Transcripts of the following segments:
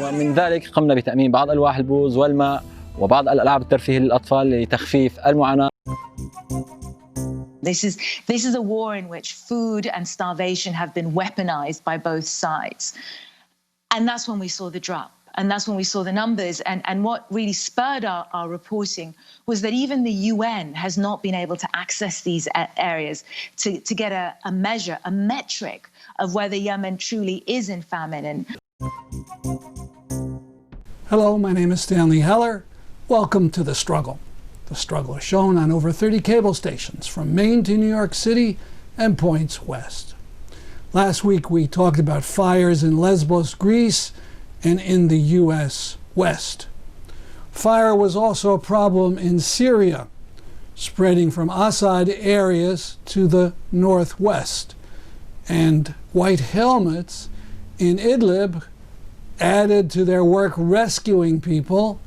ومن ذلك قمنا بتأمين بعض ألواح البوز والماء وبعض الألعاب الترفيهية للأطفال لتخفيف المعاناة. This is a war in which food and starvation have been weaponized by both sides. And that's when we saw the drop. And that's when we saw the numbers. And what really spurred our reporting was that even the UN has not been able to access these areas to get a measure, a metric of whether Yemen truly is in famine. Hello, my name is Stanley Heller. Welcome to The Struggle. The Struggle is shown on over 30 cable stations from Maine to New York City and points west. Last week we talked about fires in Lesbos, Greece, and in the U.S. West. Fire was also a problem in Syria, spreading from Assad areas to the northwest. And white helmets in Idlib added to their work rescuing people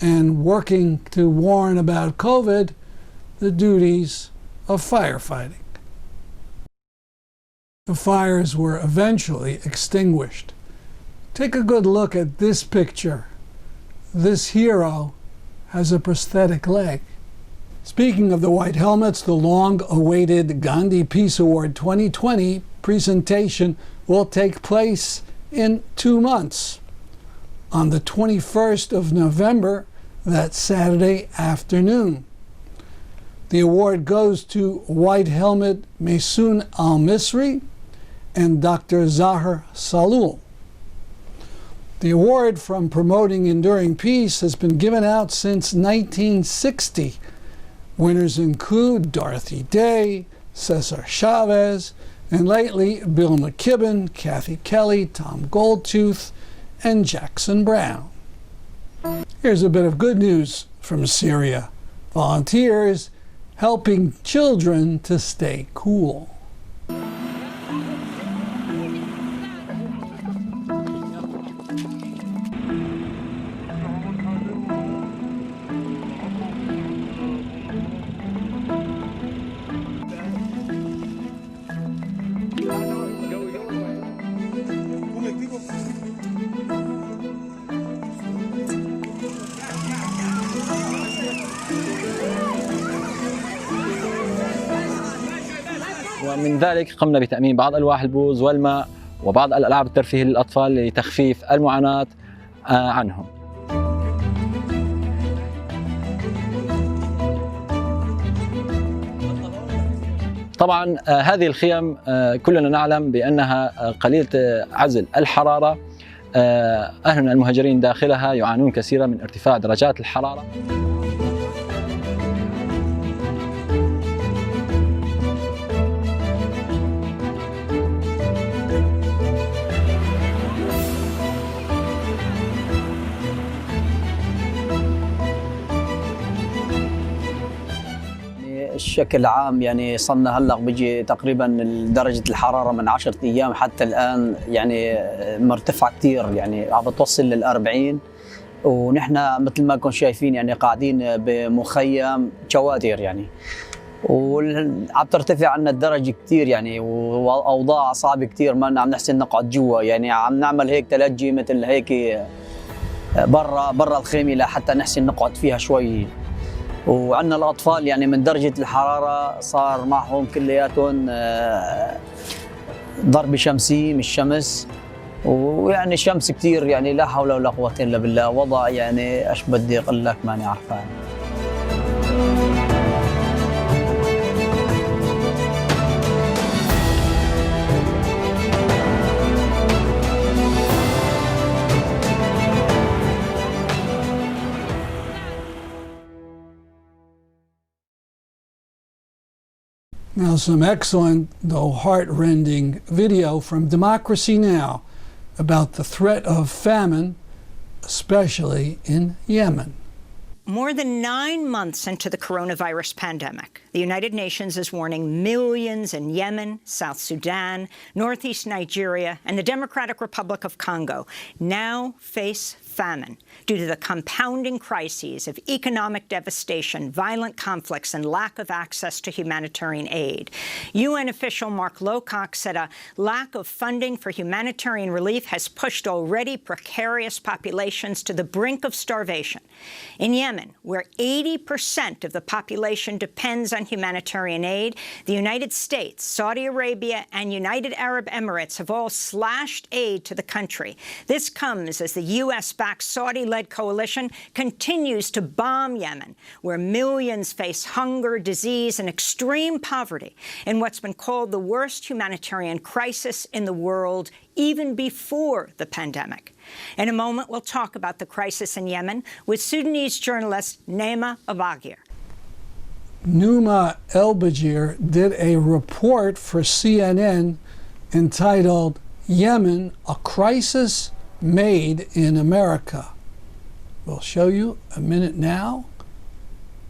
and working to warn about COVID, the duties of firefighting. The fires were eventually extinguished. Take a good look at this picture. This hero has a prosthetic leg. Speaking of the white helmets, the long-awaited Gandhi Peace Award 2020 presentation will take place in 2 months. On the 21st of November, that Saturday afternoon. The award goes to White Helmet Maysoon Al-Misri and Dr. Zahar Salul. The award from Promoting Enduring Peace has been given out since 1960. Winners include Dorothy Day, Cesar Chavez, and lately Bill McKibben, Kathy Kelly, Tom Goldtooth, and Jackson Brown. Here's a bit of good news from Syria. Volunteers helping children to stay cool. ومن ذلك قمنا بتأمين بعض ألواح البوز والماء وبعض الألعاب الترفيهية للأطفال لتخفيف المعاناة عنهم. طبعا هذه الخيم كلنا نعلم بأنها قليلة عزل الحرارة. أهلنا المهاجرين داخلها يعانون كثيرا من ارتفاع درجات الحرارة. بشكل عام يعني صرنا هلا بيجي تقريبا درجة الحرارة من 10 أيام حتى الآن يعني مرتفعة كثير، يعني عم بتوصل لل40، ونحن مثل ما كنتم شايفين يعني قاعدين بمخيم شوادر يعني، وعم ترتفع عنا الدرجة كثير يعني، وأوضاع صعبة كثير، ما عم نحسن نقعد جوا، يعني عم نعمل هيك تلجي مثل هيك برا الخيمة لحتى نحسن نقعد فيها شوي. وعندنا الأطفال يعني من درجة الحرارة صار معهم كلياتهم ضربة شمسية من الشمس، ويعني الشمس كثير يعني لا حول ولا قوة إلا بالله، وضع يعني ايش بدي اقول لك ماني عارفان. Now some excellent, though heart-rending video from Democracy Now! About the threat of famine, especially in Yemen. more than 9 months into the coronavirus pandemic, the United Nations is warning millions in Yemen, South Sudan, northeast Nigeria, and the Democratic Republic of Congo now face famine due to the compounding crises of economic devastation, violent conflicts, and lack of access to humanitarian aid. UN official Mark Lowcock said a lack of funding for humanitarian relief has pushed already precarious populations to the brink of starvation. In Yemen, where 80% of the population depends on humanitarian aid, the United States, Saudi Arabia, and United Arab Emirates have all slashed aid to the country. This comes as the U.S.-backed Saudi-led coalition continues to bomb Yemen, where millions face hunger, disease, and extreme poverty in what's been called the worst humanitarian crisis in the world, even before the pandemic. In a moment, we'll talk about the crisis in Yemen with Sudanese journalist Numa Elbagir. Numa Elbagir did a report for CNN entitled Yemen, a Crisis Made in America. We'll show you a minute now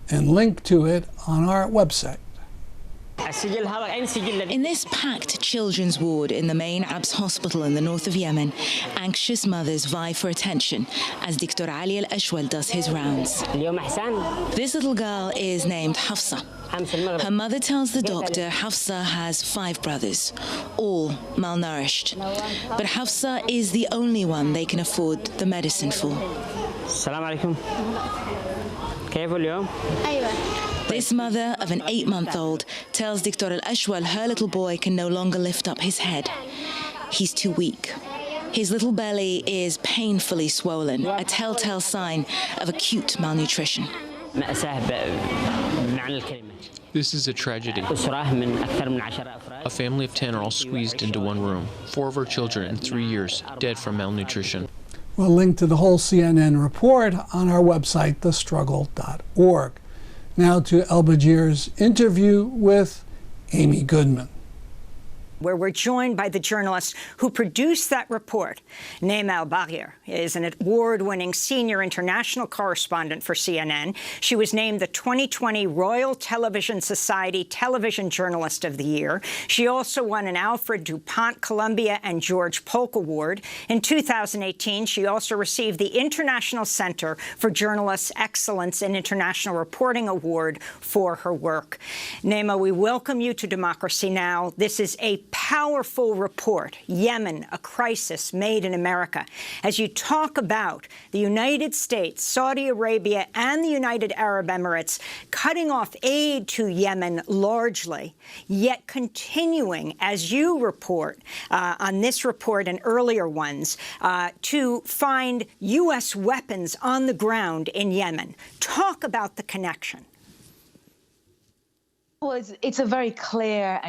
and link to it on our website. In this packed children's ward in the main Abs hospital in the north of Yemen, anxious mothers vie for attention as Dr. Ali Al-Ashwal does his rounds. This little girl is named Hafsa. Her mother tells the doctor Hafsa has 5 brothers, all malnourished. But Hafsa is the only one they can afford the medicine for. This mother of an 8-month-old tells Dr. Al-Ashwal her little boy can no longer lift up his head. He's too weak. His little belly is painfully swollen, a telltale sign of acute malnutrition. This is a tragedy. A family of 10 are all squeezed into one room. 4 of our children in 3 years dead from malnutrition. We'll link to the whole CNN report on our website, thestruggle.org. Now to Elbagir's interview with Amy Goodman, where we're joined by the journalist who produced that report. Numa Elbagir is an award-winning senior international correspondent for CNN. She was named the 2020 Royal Television Society Television Journalist of the Year. She also won an Alfred DuPont Columbia and George Polk Award. In 2018, she also received the International Center for Journalists' Excellence in International Reporting Award for her work. Numa, we welcome you to Democracy Now! This is a powerful report, Yemen, a Crisis Made in America, as you talk about the United States, Saudi Arabia, and the United Arab Emirates cutting off aid to Yemen largely, yet continuing, as you report on this report and earlier ones, to find U.S. weapons on the ground in Yemen. Talk about the connection. Well, it's a very clear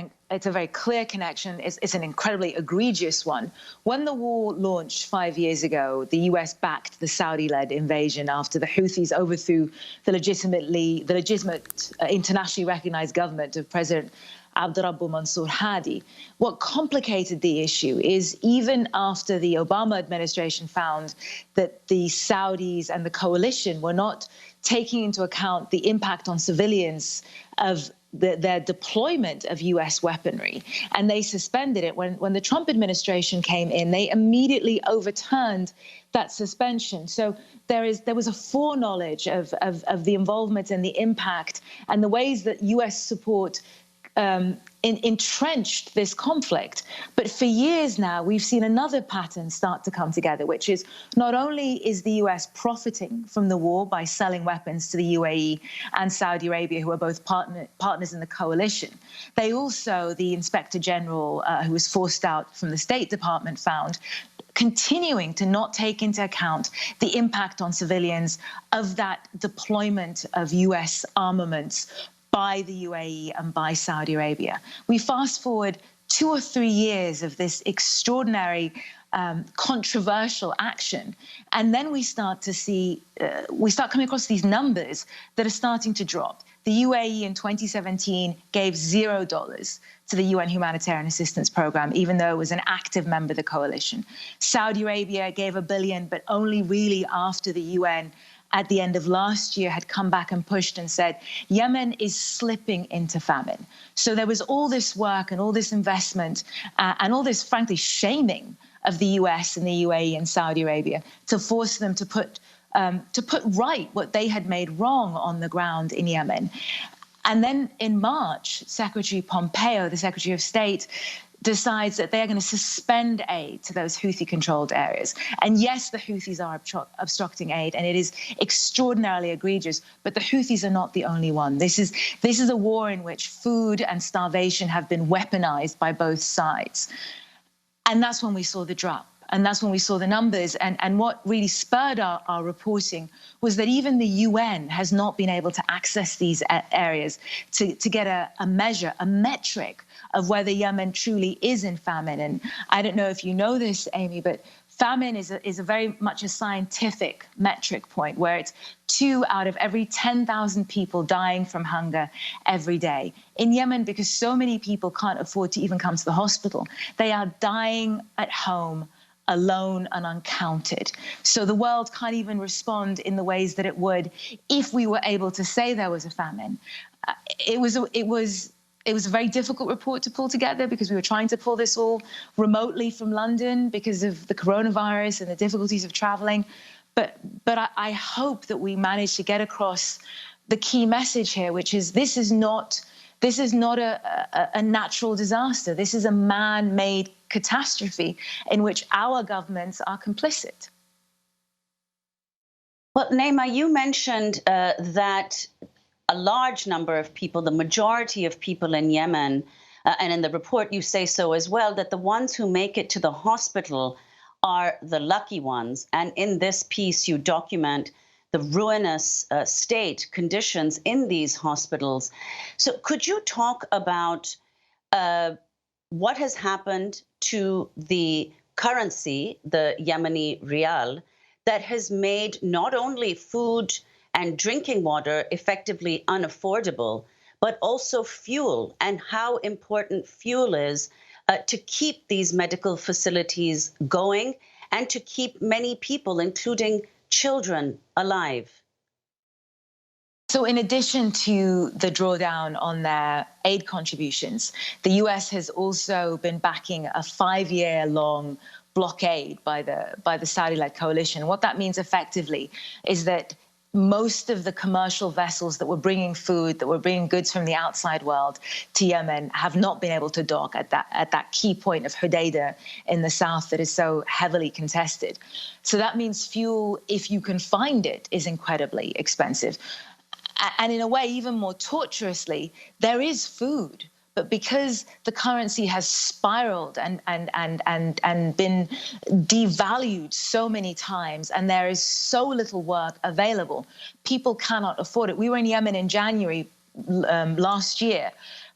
connection. It's an incredibly egregious one. When the war launched 5 years ago, the U.S. backed the Saudi-led invasion after the Houthis overthrew the legitimate, internationally recognized government of President Abdurrabbu Mansour Hadi. What complicated the issue is even after the Obama administration found that the Saudis and the coalition were not taking into account the impact on civilians of their deployment of U.S. weaponry, and they suspended it. When the Trump administration came in, they immediately overturned that suspension. So there was a foreknowledge of the involvement and the impact and the ways that U.S. support entrenched this conflict. But for years now, we've seen another pattern start to come together, which is not only is the U.S. profiting from the war by selling weapons to the UAE and Saudi Arabia, who are both partners in the coalition, they also, the Inspector General, who was forced out from the State Department, found continuing to not take into account the impact on civilians of that deployment of U.S. armaments by the UAE and by Saudi Arabia. We fast forward 2 or 3 years of this extraordinary, controversial action, and then we start to see, we start coming across these numbers that are starting to drop. The UAE in 2017 gave $0 to the UN Humanitarian Assistance Program, even though it was an active member of the coalition. Saudi Arabia gave $1 billion, but only really after the UN at the end of last year had come back and pushed and said, Yemen is slipping into famine. So there was all this work and all this investment and all this, frankly, shaming of the US and the UAE and Saudi Arabia to force them to put right what they had made wrong on the ground in Yemen. And then in March, Secretary Pompeo, the Secretary of State, decides that they're going to suspend aid to those Houthi-controlled areas. And yes, the Houthis are obstructing aid, and it is extraordinarily egregious, but the Houthis are not the only one. This is a war in which food and starvation have been weaponized by both sides. And that's when we saw the drop. And that's when we saw the numbers. And what really spurred our reporting was that even the UN has not been able to access these areas to get a measure, a metric of whether Yemen truly is in famine. And I don't know if you know this, Amy, but famine is a very much a scientific metric point where it's 2 out of every 10,000 people dying from hunger every day. In Yemen, because so many people can't afford to even come to the hospital, they are dying at home, alone and uncounted. So the world can't even respond in the ways that it would if we were able to say there was a famine. It was a very difficult report to pull together because we were trying to pull this all remotely from London because of the coronavirus and the difficulties of traveling. But I hope that we managed to get across the key message here, which is this is not a natural disaster. This is a man-made catastrophe in which our governments are complicit. Well, Numa, you mentioned that a large number of people, the majority of people in Yemen, and in the report you say so as well, that the ones who make it to the hospital are the lucky ones. And in this piece, you document the ruinous state conditions in these hospitals. So could you talk about what has happened to the currency, the Yemeni rial, that has made not only food and drinking water effectively unaffordable, but also fuel, and how important fuel is to keep these medical facilities going and to keep many people, including children, alive? So in addition to the drawdown on their aid contributions, the US has also been backing a 5-year-long blockade by the Saudi-led coalition. What that means effectively is that most of the commercial vessels that were bringing food, that were bringing goods from the outside world to Yemen have not been able to dock at that key point of Hodeidah in the south that is so heavily contested. So that means fuel, if you can find it, is incredibly expensive. And in a way, even more tortuously, there is food, but because the currency has spiraled and been devalued so many times, and there is so little work available, people cannot afford it. We were in Yemen in January last year,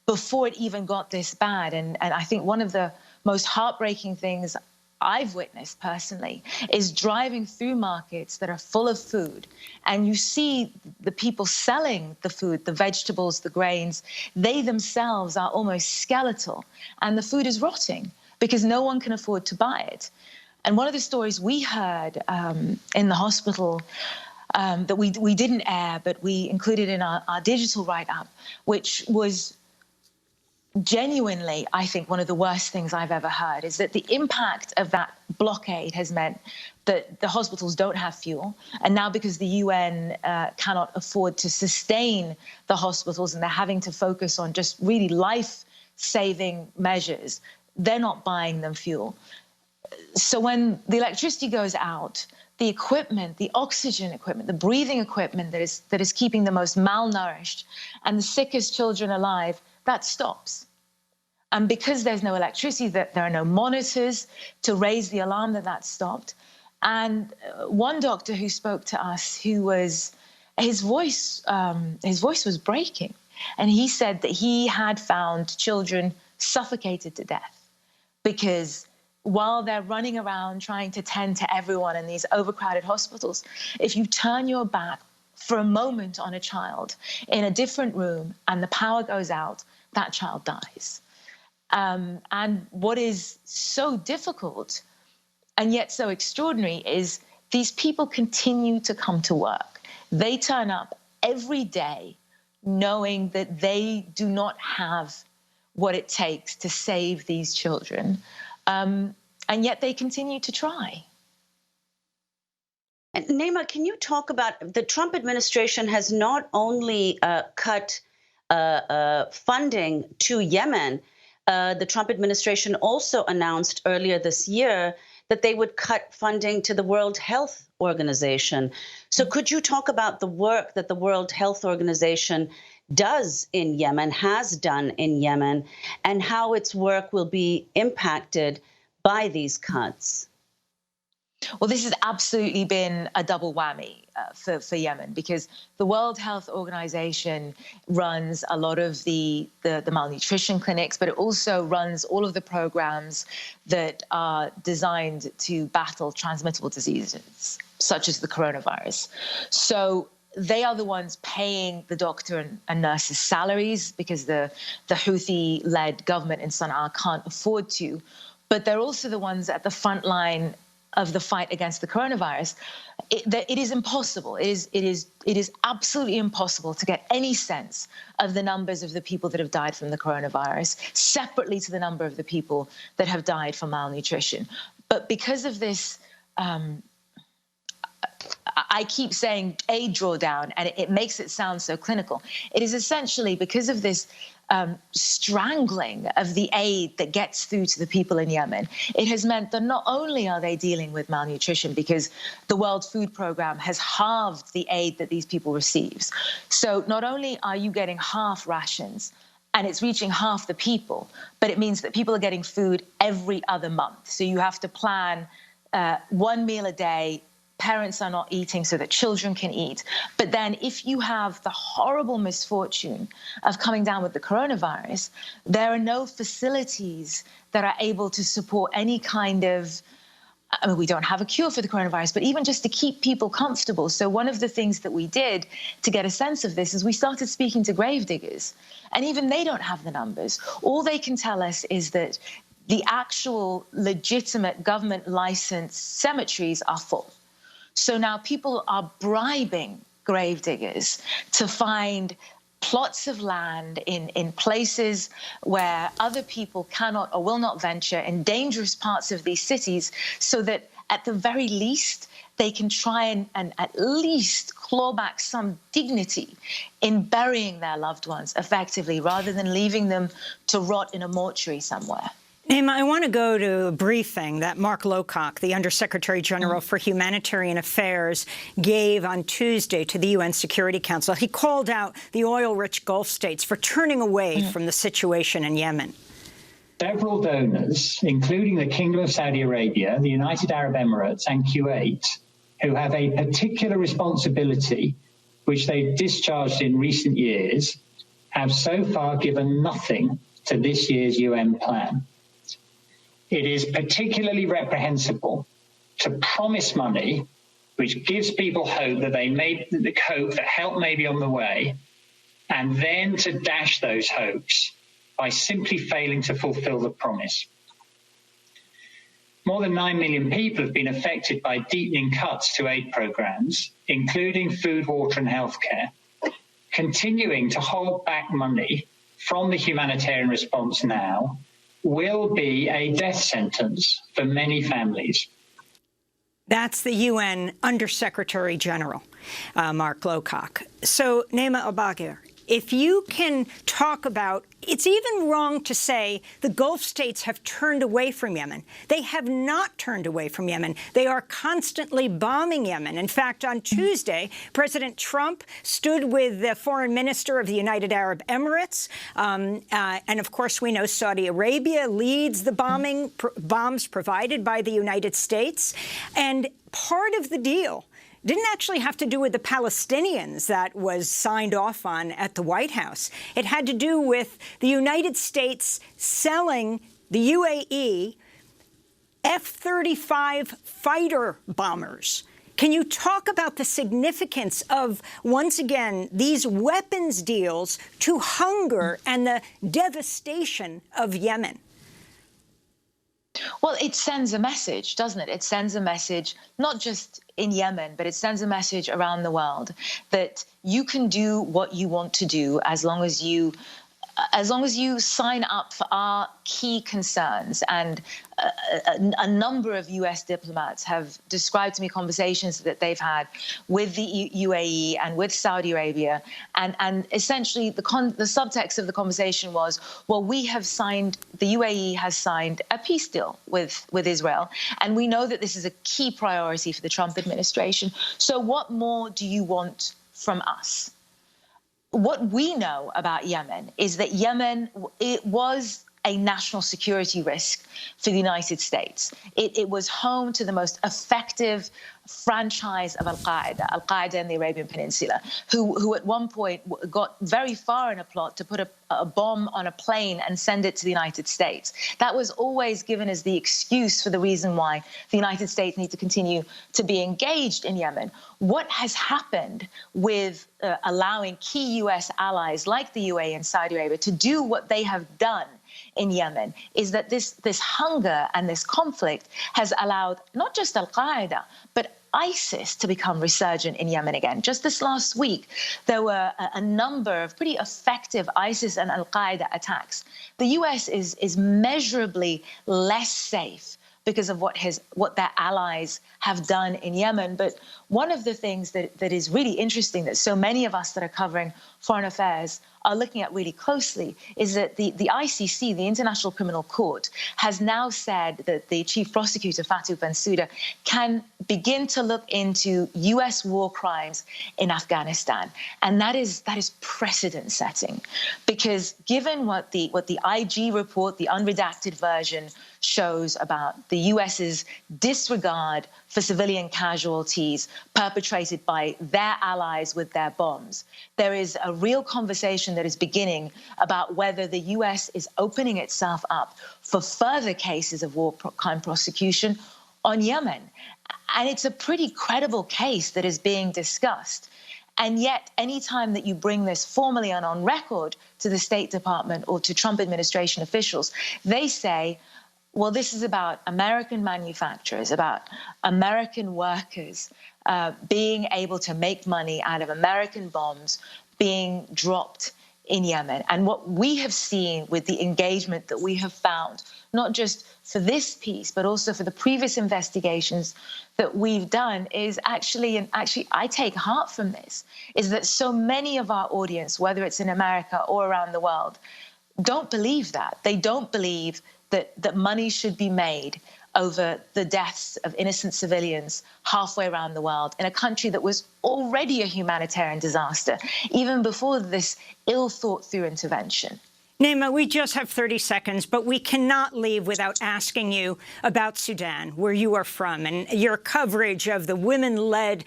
before it even got this bad. And I think one of the most heartbreaking things I've witnessed personally is driving through markets that are full of food, and you see the people selling the food, the vegetables, the grains, they themselves are almost skeletal, and the food is rotting because no one can afford to buy it. And one of the stories we heard in the hospital that we didn't air, but we included in our digital write-up, which was genuinely, I think, one of the worst things I've ever heard, is that the impact of that blockade has meant that the hospitals don't have fuel. And now because the UN cannot afford to sustain the hospitals and they're having to focus on just really life-saving measures, they're not buying them fuel. So when the electricity goes out, the equipment, the oxygen equipment, the breathing equipment that is keeping the most malnourished and the sickest children alive, that stops. And because there's no electricity, there are no monitors to raise the alarm that stopped. And one doctor who spoke to us, his voice was breaking. And he said that he had found children suffocated to death because while they're running around trying to tend to everyone in these overcrowded hospitals, if you turn your back for a moment on a child in a different room and the power goes out, that child dies. And what is so difficult and yet so extraordinary is these people continue to come to work. They turn up every day knowing that they do not have what it takes to save these children, and yet they continue to try. And Numa, can you talk about the Trump administration has not only cut funding to Yemen, the Trump administration also announced earlier this year that they would cut funding to the World Health Organization. So could you talk about the work that the World Health Organization does in Yemen, has done in Yemen, and how its work will be impacted by these cuts? Well, this has absolutely been a double whammy for Yemen, because the World Health Organization runs a lot of the malnutrition clinics, but it also runs all of the programs that are designed to battle transmittable diseases, such as the coronavirus. So they are the ones paying the doctor and nurses' salaries, because the Houthi-led government in Sana'a can't afford to. But they're also the ones at the front line of the fight against the coronavirus. It is impossible. It is absolutely impossible to get any sense of the numbers of the people that have died from the coronavirus separately to the number of the people that have died from malnutrition. But because of this, I keep saying aid drawdown, and it makes it sound so clinical. It is essentially because of this strangling of the aid that gets through to the people in Yemen. It has meant that not only are they dealing with malnutrition, because the World Food Programme has halved the aid that these people receive. So not only are you getting half rations, and it's reaching half the people, but it means that people are getting food every other month. So you have to plan one meal a day. Parents are not eating so that children can eat. But then if you have the horrible misfortune of coming down with the coronavirus, there are no facilities that are able to support any kind of, I mean, we don't have a cure for the coronavirus, but even just to keep people comfortable. So one of the things that we did to get a sense of this is we started speaking to grave diggers, and even they don't have the numbers. All they can tell us is that the actual legitimate government licensed cemeteries are full. So now people are bribing grave diggers to find plots of land in places where other people cannot or will not venture, in dangerous parts of these cities, so that at the very least they can try and at least claw back some dignity in burying their loved ones effectively, rather than leaving them to rot in a mortuary somewhere. Numa, I want to go to a briefing that Mark Lowcock, the Undersecretary General for Humanitarian Affairs, gave on Tuesday to the UN Security Council. He called out the oil-rich Gulf states for turning away from the situation in Yemen. Several donors, including the Kingdom of Saudi Arabia, the United Arab Emirates, and Kuwait, who have a particular responsibility, which they've discharged in recent years, have so far given nothing to this year's UN plan. It is particularly reprehensible to promise money, which gives people hope that that help may be on the way, and then to dash those hopes by simply failing to fulfill the promise. More than 9 million people have been affected by deepening cuts to aid programs, including food, water, and healthcare. Continuing to hold back money from the humanitarian response now will be a death sentence for many families. That's the UN Undersecretary General, Mark Lowcock. So, Numa Elbagir, if you can talk about, it's even wrong to say the Gulf states have turned away from Yemen. They have not turned away from Yemen. They are constantly bombing Yemen. In fact, on Tuesday, President Trump stood with the foreign minister of the United Arab Emirates. And of course, we know Saudi Arabia leads the bombs provided by the United States. And part of the deal didn't actually have to do with the Palestinians that was signed off on at the White House. It had to do with the United States selling the UAE F-35 fighter bombers. Can you talk about the significance of, once again, these weapons deals to hunger and the devastation of Yemen? Well, it sends a message, doesn't it? It sends a message, not just in Yemen, but it sends a message around the world that you can do what you want to do as long as you sign up for our key concerns. And a number of US diplomats have described to me conversations that they've had with the UAE and with Saudi Arabia. And essentially the subtext of the conversation was, well, the UAE has signed a peace deal with Israel. And we know that this is a key priority for the Trump administration. So what more do you want from us? What we know about Yemen is that Yemen, it was a national security risk for the United States. It was home to the most effective franchise of Al-Qaeda in the Arabian Peninsula, who at one point got very far in a plot to put a bomb on a plane and send it to the United States. That was always given as the excuse for the reason why the United States need to continue to be engaged in Yemen. What has happened with allowing key US allies like the UAE and Saudi Arabia to do what they have done in Yemen is that this hunger and this conflict has allowed not just Al-Qaeda, but ISIS to become resurgent in Yemen again. Just this last week, there were a number of pretty effective ISIS and Al-Qaeda attacks. The US is measurably less safe because of what their allies have done in Yemen. But one of the things that is really interesting that so many of us that are covering foreign affairs are looking at really closely is that the ICC, the International Criminal Court, has now said that the chief prosecutor, Fatou Bensouda, can begin to look into US war crimes in Afghanistan. And that is precedent setting, because given what the IG report, the unredacted version, shows about the US's disregard for civilian casualties perpetrated by their allies with their bombs, there is a real conversation that is beginning about whether the US is opening itself up for further cases of war crime prosecution on Yemen. And it's a pretty credible case that is being discussed. And yet, any time that you bring this formally and on record to the State Department or to Trump administration officials, they say, well, this is about American manufacturers, about American workers being able to make money out of American bombs being dropped in Yemen. And what we have seen with the engagement that we have found, not just for this piece, but also for the previous investigations that we've done, is actually I take heart from this, is that so many of our audience, whether it's in America or around the world, don't believe that. They don't believe that money should be made over the deaths of innocent civilians halfway around the world in a country that was already a humanitarian disaster, even before this ill-thought-through intervention. Numa, we just have 30 seconds, but we cannot leave without asking you about Sudan, where you are from, and your coverage of the women-led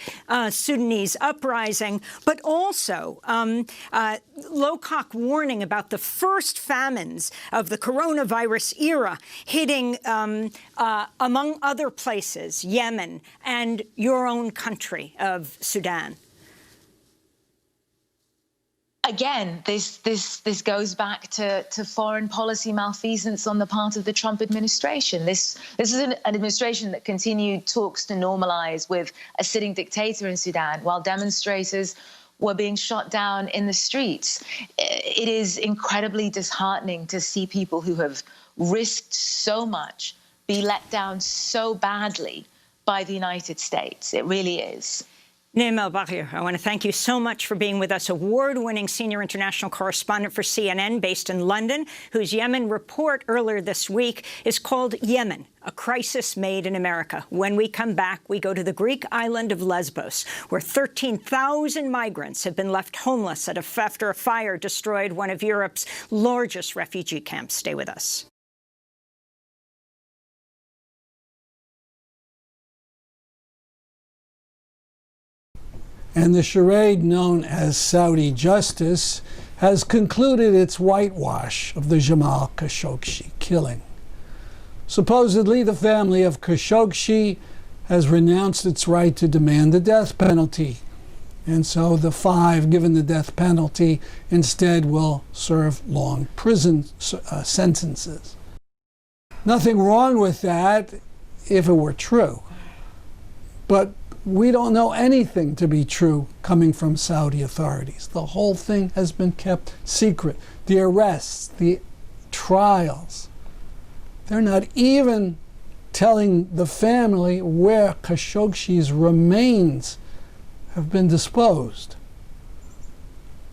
Sudanese uprising, but also Lowcock warning about the first famines of the coronavirus era hitting, among other places, Yemen and your own country of Sudan. Again, this goes back to foreign policy malfeasance on the part of the Trump administration. This is an administration that continued talks to normalize with a sitting dictator in Sudan while demonstrators were being shot down in the streets. It is incredibly disheartening to see people who have risked so much be let down so badly by the United States. It really is. Numa Elbagir, I want to thank you so much for being with us, award-winning senior international correspondent for CNN based in London, whose Yemen report earlier this week is called Yemen, a Crisis Made in America. When we come back, we go to the Greek island of Lesbos, where 13,000 migrants have been left homeless after a fire destroyed one of Europe's largest refugee camps. Stay with us. And the charade known as Saudi justice has concluded its whitewash of the Jamal Khashoggi killing. Supposedly, the family of Khashoggi has renounced its right to demand the death penalty. And so the 5 given the death penalty instead will serve long prison sentences. Nothing wrong with that if it were true. But we don't know anything to be true coming from Saudi authorities. The whole thing has been kept secret. The arrests, the trials. They're not even telling the family where Khashoggi's remains have been disposed.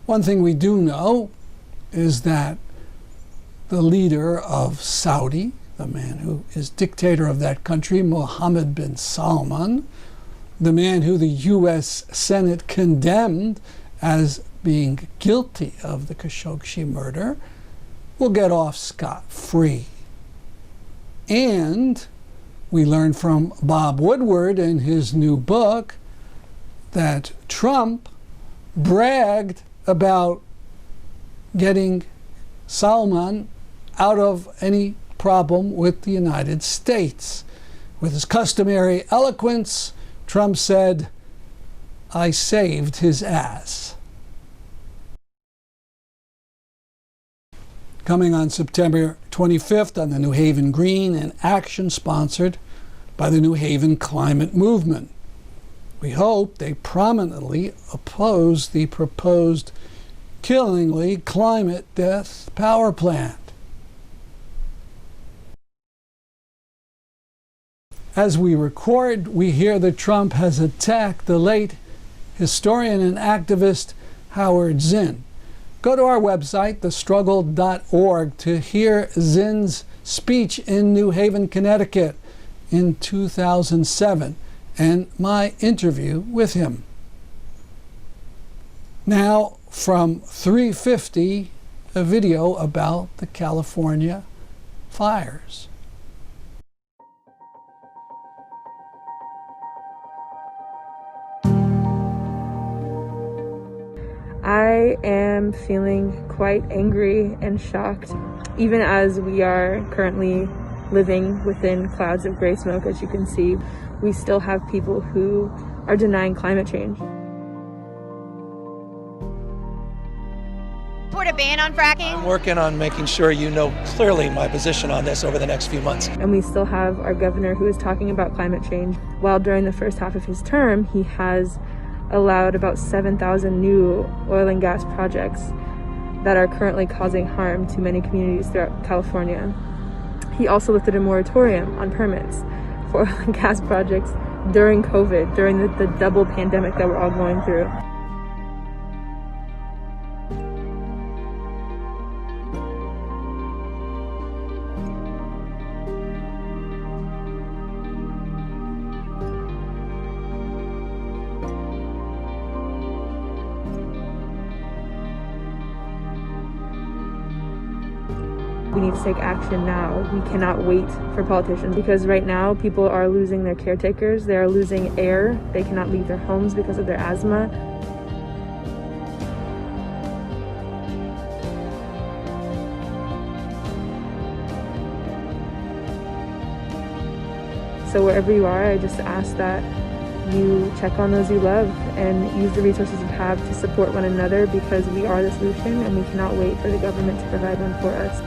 One thing we do know is that the leader of Saudi, the man who is dictator of that country, Mohammed bin Salman, the man who the U.S. Senate condemned as being guilty of the Khashoggi murder, will get off scot-free. And we learn from Bob Woodward in his new book that Trump bragged about getting Salman out of any problem with the United States. With his customary eloquence, Trump said, "I saved his ass." Coming on September 25th on the New Haven Green, an action sponsored by the New Haven Climate Movement. We hope they prominently oppose the proposed killingly climate death power plant. As we record, we hear that Trump has attacked the late historian and activist Howard Zinn. Go to our website, thestruggle.org, to hear Zinn's speech in New Haven, Connecticut in 2007 and my interview with him. Now, from 350, a video about the California fires. I am feeling quite angry and shocked, even as we are currently living within clouds of gray smoke. As you can see, we still have people who are denying climate change. Put a ban on fracking? I'm working on making sure you know clearly my position on this over the next few months. And we still have our governor who is talking about climate change, while during the first half of his term, he has allowed about 7,000 new oil and gas projects that are currently causing harm to many communities throughout California. He also lifted a moratorium on permits for oil and gas projects during COVID, during the double pandemic that we're all going through. We need to take action now. We cannot wait for politicians, because right now people are losing their caretakers, they are losing air, they cannot leave their homes because of their asthma. So wherever you are, I just ask that you check on those you love and use the resources you have to support one another, because we are the solution and we cannot wait for the government to provide one for us.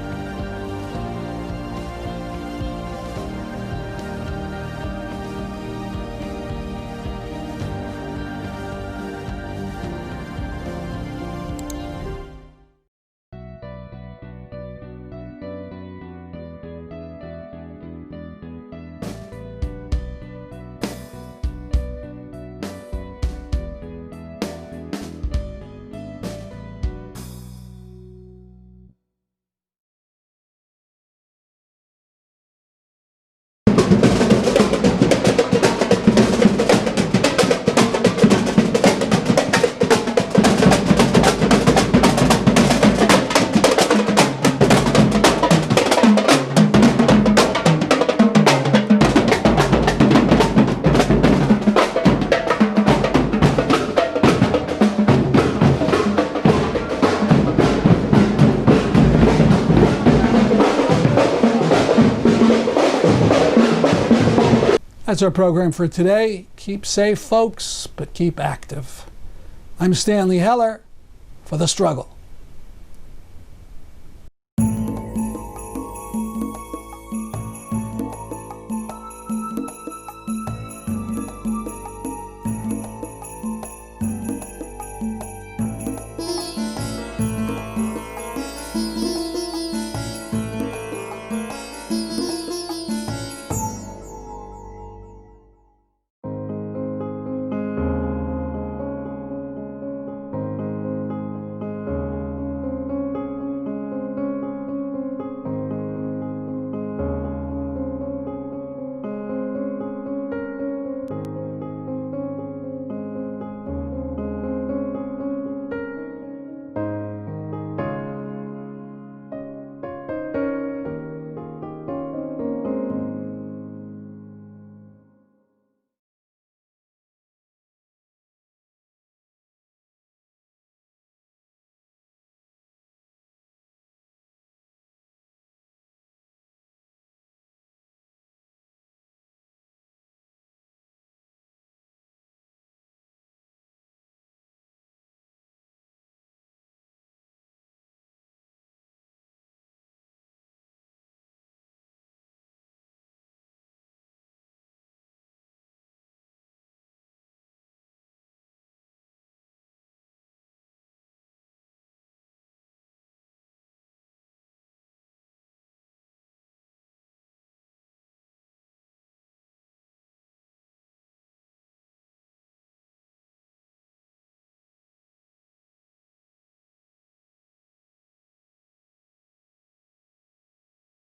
That's our program for today. Keep safe, folks, but keep active. I'm Stanley Heller for The Struggle.